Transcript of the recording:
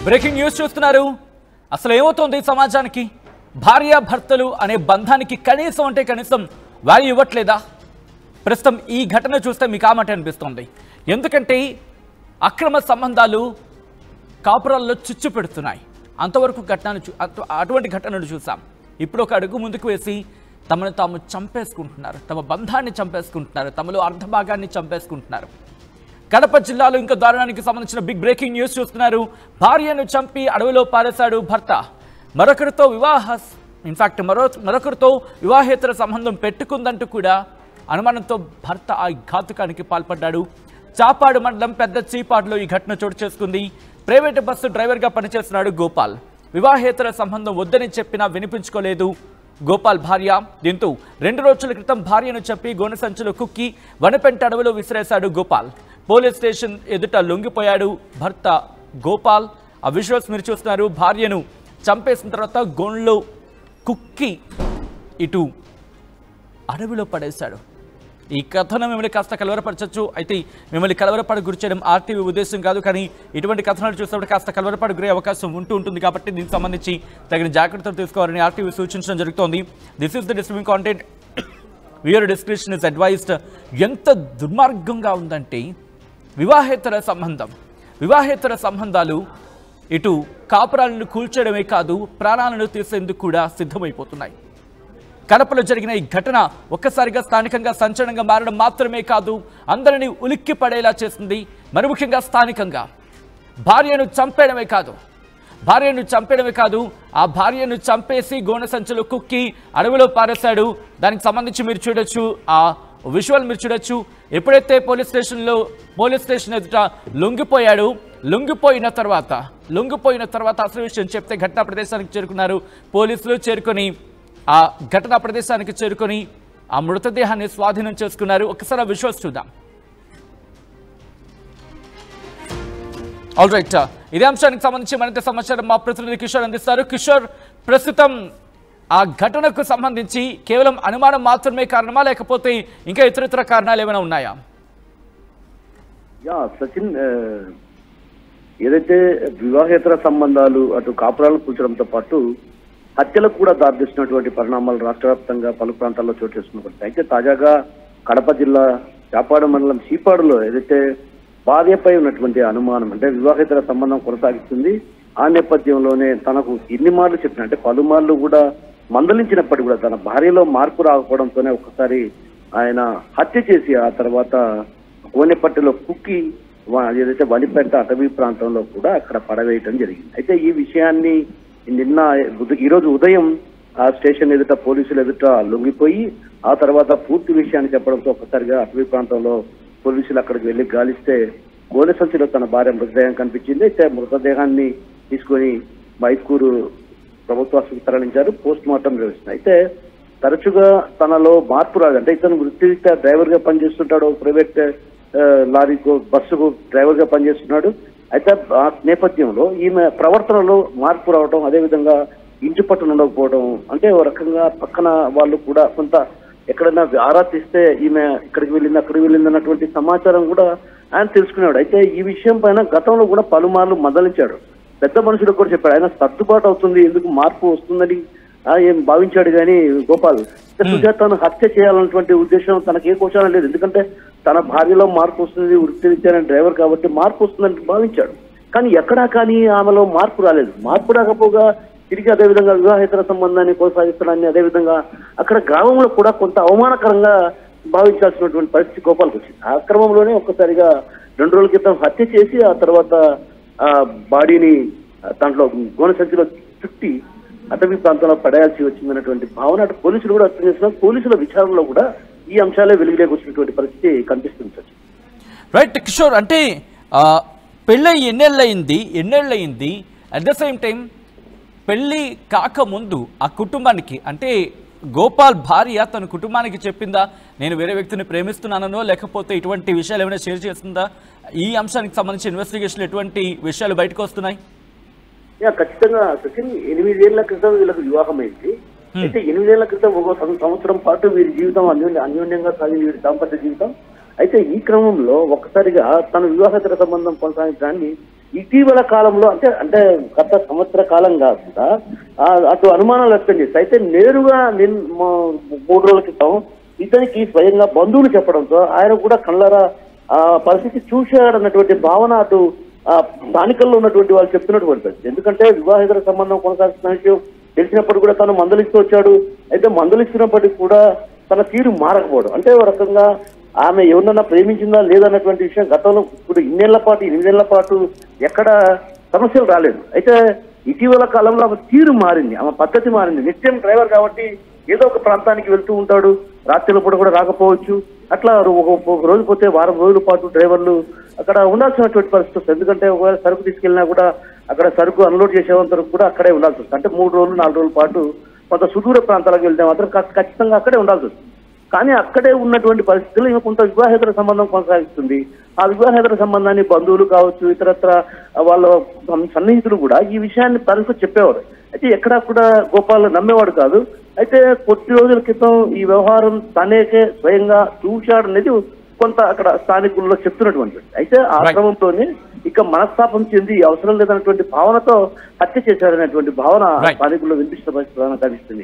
Breaking news చూస్తున్నారు. అసలు ఏమవుతోంది సమాజానికి? భార్యాభర్తలు అనే బంధానికి కనీసం అంటే కనీసం వాల్యూ ఇవ్వట్లేదా? ప్రస్తుతం ఈ ఘటన చూస్తే మీకు ఆ మాట అనిపిస్తోంది. ఎందుకంటే అక్రమ సంబంధాలు కాపురాల్లో చిచ్చు పెడుతున్నాయి. అంతవరకు అటువంటి ఘటనను చూసాం. ఇప్పుడు ఒక అడుగు ముందుకు వేసి తమను తాము చంపేసుకుంటున్నారు, తమ బంధాన్ని చంపేసుకుంటున్నారు, తమలో అర్ధభాగాన్ని చంపేసుకుంటున్నారు. కడప జిల్లాలో ఇంకా దారుణానికి సంబంధించిన బిగ్ బ్రేకింగ్ న్యూస్ చూస్తున్నారు. భార్యను చంపి అడవిలో పారేశాడు భర్త. మరొకరితో మరొకరితో వివాహేతర సంబంధం పెట్టుకుందంటూ కూడా అనుమానంతో భర్త ఆ ఘాతుకానికి పాల్పడ్డాడు. చాపాడు మండలం పెద్ద చీపాడులో ఈ ఘటన చోటు చేసుకుంది. ప్రైవేటు బస్సు డ్రైవర్గా పనిచేస్తున్నాడు గోపాల్. వివాహేతర సంబంధం వద్దని చెప్పినా వినిపించుకోలేదు గోపాల్ భార్య. దీంతో 2 రోజుల క్రితం భార్యను చెప్పి గోనె సంచులు కుక్కి వనపెంట అడవిలో విసిరేశాడు గోపాల్. పోలీస్ స్టేషన్ ఎదుట లొంగిపోయాడు భర్త గోపాల్. ఆ విజువల్స్ మీరు చూస్తున్నారు. భార్యను చంపేసిన తర్వాత గోన్లో కుక్కి ఇటు అడవిలో పడేశాడు. ఈ కథనం మిమ్మల్ని కాస్త కలవరపరచచ్చు. అయితే మిమ్మల్ని కలవరపడి గురి చేయడం ఆర్టీవీ ఉద్దేశం కాదు. కానీ ఇటువంటి కథనాలు చూసినప్పుడు కాస్త కలవరపడి గురే అవకాశం ఉంటుంది. కాబట్టి దీనికి సంబంధించి తగిన జాగ్రత్తలు తీసుకోవాలని ఆర్టీవీ సూచించడం జరుగుతోంది. This is the disturbing content. Viewer description is advised. ఎంత దుర్మార్గంగా ఉందంటే వివాహేతర సంబంధాలు ఇటు కాపురాలను కూల్చడమే కాదు, ప్రాణాలను తీసేందుకు కూడా సిద్ధమైపోతున్నాయి. కడపలో జరిగిన ఈ ఘటన ఒక్కసారిగా స్థానికంగా సంచలనంగా మారడం మాత్రమే కాదు, అందరినీ ఉలిక్కి పడేలా చేసింది. మరి ముఖ్యంగా స్థానికంగా భార్యను చంపేయడమే కాదు ఆ భార్యను చంపేసి గోనె సంచులు కుక్కి అడవిలో పారేశాడు. దానికి సంబంధించి మీరు చూడొచ్చు, ఆ విజువల్ మీరు చూడొచ్చు. ఎప్పుడైతే పోలీస్ స్టేషన్ ఎదుట లొంగిపోయిన తర్వాత అసలు విషయం చెప్తే ఘటనా ప్రదేశానికి చేరుకున్నారు పోలీసులు. ఆ ఘటనా ప్రదేశానికి చేరుకొని ఆ మృతదేహాన్ని స్వాధీనం చేసుకున్నారు. ఒకసారి ఆ విజువల్స్ చూద్దాం. ఆల్ రైట్, ఇదే అంశానికి సంబంధించి మరింత సమాచారం మా ప్రతినిధి కిషోర్ అందిస్తారు. కిషోర్, ప్రస్తుతం ఆ ఘటనకు సంబంధించి కేవలం అనుమానం మాత్రమే కారణమా, లేకపోతే ఇంకా ఇతర కారణాలు ఏమైనా ఉన్నాయా? సచిన్, ఏదైతే వివాహేతర సంబంధాలు అటు కాపురాలను కూర్చడంతో పాటు హత్యలకు కూడా దారితీసినటువంటి పరిణామాలు రాష్ట్ర వ్యాప్తంగా పలు ప్రాంతాల్లో చోటు చేసుకున్నప్పుడు, అయితే తాజాగా కడప జిల్లా చాపాడు మండలం చీపాడులో ఏదైతే భార్యపై ఉన్నటువంటి అనుమానం, అంటే వివాహేతర సంబంధం కొనసాగిస్తుంది. ఆ నేపథ్యంలోనే తనకు ఎన్ని మార్లు చెప్పిన, అంటే పలుమార్లు కూడా మందలించినప్పటికీ కూడా తన భార్యలో మార్పు రాకపోవడంతోనే ఒక్కసారి ఆయన హత్య చేసి ఆ తర్వాత కోనెపట్టిలో కుక్కి ఏదైతే వనిపెంట అటవీ ప్రాంతంలో కూడా అక్కడ పడవేయటం జరిగింది. అయితే ఈ విషయాన్ని ఈరోజు ఉదయం ఆ స్టేషన్ ఎదుట పోలీసులు ఎదుట లొంగిపోయి ఆ తర్వాత పూర్తి విషయాన్ని చెప్పడంతో ఒక్కసారిగా అటవీ ప్రాంతంలో పోలీసులు అక్కడికి వెళ్లి గాలిస్తే గోనె సంచిలో తన భార్య మృతదేహం కనిపించింది. అయితే మృతదేహాన్ని తీసుకొని మైత్కూరు ప్రభుత్వ ఆసుపత్రికి తరలించారు, పోస్ట్ మార్టం నిర్వహిస్తున్నారు. అయితే తరచుగా తనలో మార్పు రాదు, అంటే ఇతను వృత్తిరీత్యా డ్రైవర్ గా పనిచేస్తుంటాడు, ప్రైవేట్ లారీకు బస్సుకు డ్రైవర్ గా పనిచేస్తున్నాడు. అయితే ఆ నేపథ్యంలో ఈమె ప్రవర్తనలో మార్పు రావడం, అదేవిధంగా ఇంటి పట్టున ఉండకపోవడం, అంటే ఓ రకంగా పక్కన వాళ్ళు కూడా కొంత ఎక్కడైనా ఆరా తీస్తే ఈమె ఇక్కడికి వెళ్ళింది అక్కడికి వెళ్ళింది అన్నటువంటి సమాచారం కూడా ఆయన తెలుసుకున్నాడు. అయితే ఈ విషయం పైన గతంలో కూడా పలుమార్లు మందలించాడు, పెద్ద మనుషులకు కూడా చెప్పాడు. ఆయన సర్దుబాటు అవుతుంది, ఎందుకు మార్పు వస్తుందని ఏం భావించాడు. కానీ గోపాల్ సుజాతను హత్య చేయాలన్నటువంటి ఉద్దేశం తనకు ఏ కోశాలం లేదు. ఎందుకంటే తన భార్యలో మార్పు వస్తుంది, వృత్తిరీత్యా డ్రైవర్ కాబట్టి మార్పు వస్తుందని భావించాడు. కానీ ఎక్కడా కానీ ఆమెలో మార్పు రాలేదు. మార్పు రాకపోగా తిరిగి అదేవిధంగా వివాహేతర సంబంధాన్ని కొనసాగిస్తాడని, అదేవిధంగా అక్కడ గ్రామంలో కూడా కొంత అవమానకరంగా భావించాల్సినటువంటి పరిస్థితి గోపాల్కి వచ్చింది. ఆ క్రమంలోనే ఒక్కసారిగా 2 రోజుల క్రితం హత్య చేసి ఆ తర్వాత ఆ బాడీని దాంట్లో గోనె సంచిలో చుట్టి అటవీ ప్రాంతంలో పడేయాల్సి వచ్చిందన్నటువంటి భావన అటు పోలీసులు కూడా అర్థం చేస్తున్నారు. పోలీసుల విచారణలో కూడా ఈ అంశాలే వెలుగులోకి వచ్చినటువంటి పరిస్థితి కనిపిస్తుంది. రైట్ కిషోర్, అంటే పెళ్ళై ఎన్నేళ్ళయింది అట్ ద సేమ్ టైం పెళ్ళి కాకముందు ఆ కుటుంబానికి, అంటే గోపాల్ భార్య తన కుటుంబానికి చెప్పిందా నేను వేరే వ్యక్తిని ప్రేమిస్తున్నానో, లేకపోతే ఇటువంటి విషయాలు ఏమైనా షేర్ చేస్తుందా? ఈ అంశానికి సంబంధించి ఇన్వెస్టిగేషన్ ఎటువంటి విషయాలు బయటకు వస్తున్నాయి? ఖచ్చితంగా సచిన్, 8 ఏళ్ల క్రితం వీళ్ళకి వివాహం అయింది. అయితే 8 ఏళ్ల క్రితం ఒక సంవత్సరం పాటు వీరి జీవితం అన్యోన్యంగా సాగింది, వీరి దాంపత్య జీవితం. అయితే ఈ క్రమంలో ఒక్కసారిగా తన వివాహేతర సంబంధం కొనసాగించడాన్ని ఇటీవల కాలంలో అంటే అంటే గత సంవత్సర కాలం కాకుండా అటు అనుమానాలు వ్యక్తం చేస్తే అయితే నేరుగా 3 రోజుల క్రితం ఇతనికి స్వయంగా బంధువులు చెప్పడంతో ఆయన కూడా కళ్ళారా పరిస్థితి చూశాడన్నటువంటి భావన అటు స్థానికల్లో ఉన్నటువంటి వాళ్ళు చెప్తున్నటువంటి పరిస్థితి. ఎందుకంటే వివాహేతర సంబంధం కొనసాగుతున్న విషయం తెలిసినప్పుడు కూడా తను మందలిస్తూ వచ్చాడు. అయితే మందలిస్తున్నప్పటికీ కూడా తన తీరు మారకపోవడం అంటే ఒక రకంగా ఆమె ఎవరినన్నా ప్రేమించిందా లేదన్నటువంటి విషయం గతంలో ఇప్పుడు 8 ఏళ్ల పాటు ఎక్కడ సమస్యలు రాలేదు. అయితే ఇటీవల కాలంలో ఆమె తీరు మారింది, ఆమె పద్ధతి మారింది. నిత్యం డ్రైవర్ కాబట్టి ఏదో ఒక ప్రాంతానికి వెళ్తూ ఉంటాడు, రాత్రిలో పూట కూడా రాకపోవచ్చు. అట్లా ఒక రోజు పోతే వారం రోజుల పాటు డ్రైవర్లు అక్కడ ఉండాల్సినటువంటి పరిస్థితి వస్తుంది. ఎందుకంటే ఒకవేళ సరుకు తీసుకెళ్ళినా కూడా అక్కడ సరుకు అన్లోడ్ చేసేంత వరకు కూడా అక్కడే ఉండాల్సి వస్తుంది. అంటే 3 రోజులు 4 రోజుల పాటు కొంత సుదూర ప్రాంతాలకు వెళ్తే మాత్రం ఖచ్చితంగా అక్కడే ఉండాల్సి వస్తుంది. కానీ అక్కడే ఉన్నటువంటి పరిస్థితుల్లో ఈమె కొంత వివాహేతర సంబంధం కొనసాగిస్తుంది. ఆ వివాహేతర సంబంధాన్ని బంధువులు కావచ్చు, ఇతరత్ర వాళ్ళ సన్నిహితులు కూడా ఈ విషయాన్ని తనకు చెప్పేవారు. అయితే ఎక్కడా కూడా గోపాల్ నమ్మేవాడు కాదు. అయితే కొద్ది రోజుల క్రితం ఈ వ్యవహారం తనేకే స్వయంగా చూశాడనేది కొంత అక్కడ స్థానికుల్లో చెప్తున్నటువంటి. అయితే ఆ క్రమంలోనే ఇక మనస్తాపం చెంది అవసరం లేదన్నటువంటి భావనతో హత్య చేశారనేటువంటి భావన స్థానికుల్లో వినిపిస్తున్న పరిస్థితి కనిపిస్తుంది.